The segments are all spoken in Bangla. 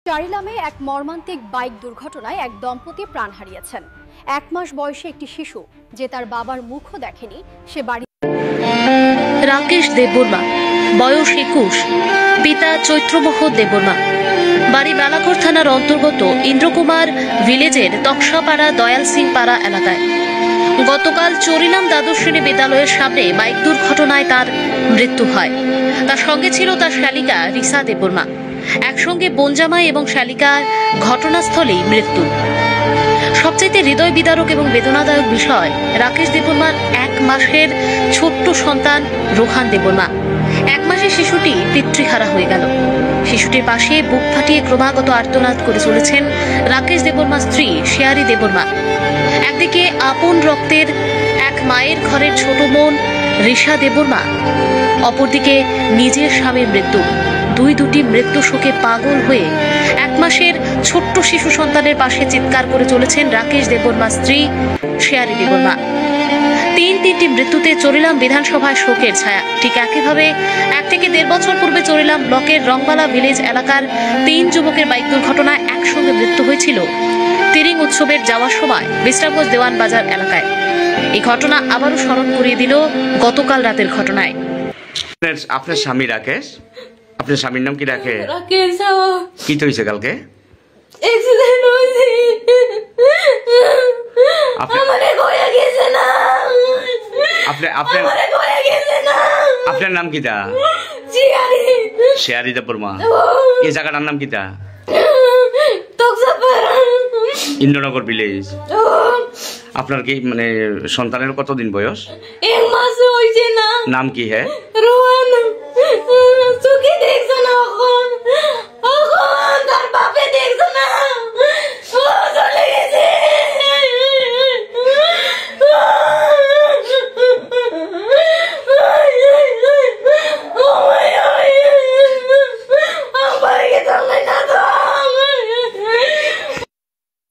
চারিলামে এক মর্মান্তিক বাইক দুর্ঘটনায় এক দম্পতি প্রাণ হারিয়েছেন। 1 মাস বয়সী একটি শিশু যে তার বাবার মুখও দেখেনি সে বাড়ি। রাকেশ দেববর্মা, বয়স 21, পিতা চৈত্রমোহ দেববর্মা, বাড়ি বালাঘর থানার অন্তর্গত ইন্দ্রকুমার ভিলেজের তকসাপাড়া দয়াল সিং পাড়া এলাকায়। গতকাল চরিলাম দ্বাদশ শ্রেণী বিদ্যালয়ের সামনে বাইক দুর্ঘটনায় তার মৃত্যু হয়। তার সঙ্গে ছিল তার শালিকা রিসা দেববর্মা। একসঙ্গে বোনজামাই এবং শালিকার ঘটনাস্থলেই মৃত্যু। সবচেয়ে হৃদয় বিদারক এবং বেদনাদায়ক বিষয়, রাকেশ দেববর্মার 1 মাসের ছোট্ট সন্তান রোহান দেববর্মা। 1 মাসের শিশুটি পিতৃহারা হয়ে গেল। শিশুটির পাশে বুক ফাটিয়ে ক্রমাগত আর্তনাদ করে চলেছেন রাকেশ দেববর্মার স্ত্রী শেয়ারি দেববর্মা। একদিকে আপন রক্তের এক মায়ের ঘরের ছোট বোন রিসা দেববর্মা, অপরদিকে নিজের স্বামীর মৃত্যু। দুটি মৃত্যু শোকে পাগল হয়ে 1 মাসের ছোট্ট শিশু সন্তানের পাশে চিৎকার করে চলেছেন রাকেশ দেববর্মার স্ত্রী শেয়ারি দেববর্মা। তিনটি মৃত্যুতে চরিলাম বিধানসভায় শোকের ছায়া। ঠিক একইভাবে 1 থেকে 1.5 বছর পূর্বে চরিলাম ব্লকের রংবালা ভিলেজ এলাকার 3 যুবকের বাইক দুর্ঘটনায় একসঙ্গে মৃত্যু হয়েছিল তিরিং উৎসবের যাওয়ার সময় বিশ্রামগঞ্জ দেওয়ান বাজার এলাকায়। এই ঘটনা আবারও স্মরণ করিয়ে দিল গতকাল রাতের ঘটনায়। আপনার স্বামী রাকেশ, আপনার স্বামীর নাম কি? রাখে রাকেশ। কি তো হয়েছে কালকে? অ্যাক্সিডেন্ট হয়েছে। আমারে কইয়া গেছে না। আমারে কইয়া গেছে না। আপনার নাম কি তা? শেয়ারি। শেয়ারি দেববর্মা। এই জায়গাটার নাম কি তা? তকসাপাড়া, ইন্দ্রনগর ভিলেজ। আপনার কি মানে সন্তানের কতদিন বয়স? 1 মাস হইছে না। নাম কি? হ্যাঁ, রোহান। চোখে দেখছো না এখন? এখন তার বাপে দেখছো না? ও চলে গেছে।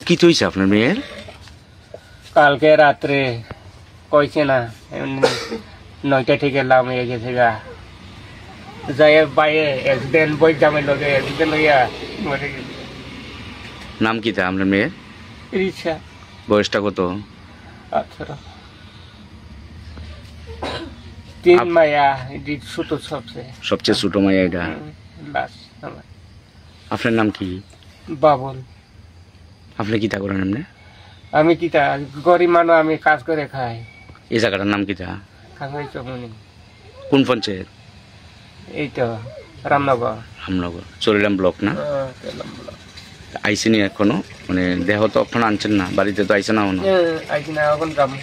কি তো হয়েছে আপনার মেয়ের? কালকে রাত্রে কইছে না 9টা থেকে এলাম এগে থেকে যাই বাইরে অ্যাক্সিডেন্ট বই জামে লগে অ্যাক্সিডেন্ট হইয়া মরে গেছে। নাম কি তা আপনার মেয়ের? রিসা। বয়সটা কত? 18। 3 মায়া, এটি ছোট সবচেয়ে ছোট মায়া এটা। লাস্ট আমার। আপনার নাম কি? বাবুল। আপনি কি তা করেন? এমনি আমি কি তা গরিব মানুষ, আমি কাজ করে খাই। এই জায়গাটার নাম কি তা? খাই চমনি। কোন পঞ্চায়েত? এই তো রামনগর। রামনগর, চরিলাম ব্লক না? আইসিনি এখনো, মানে দেহ তো এখন আনছেন না, বাড়িতে তো আইসে না এখনো? আইসি না, এখন যাবো।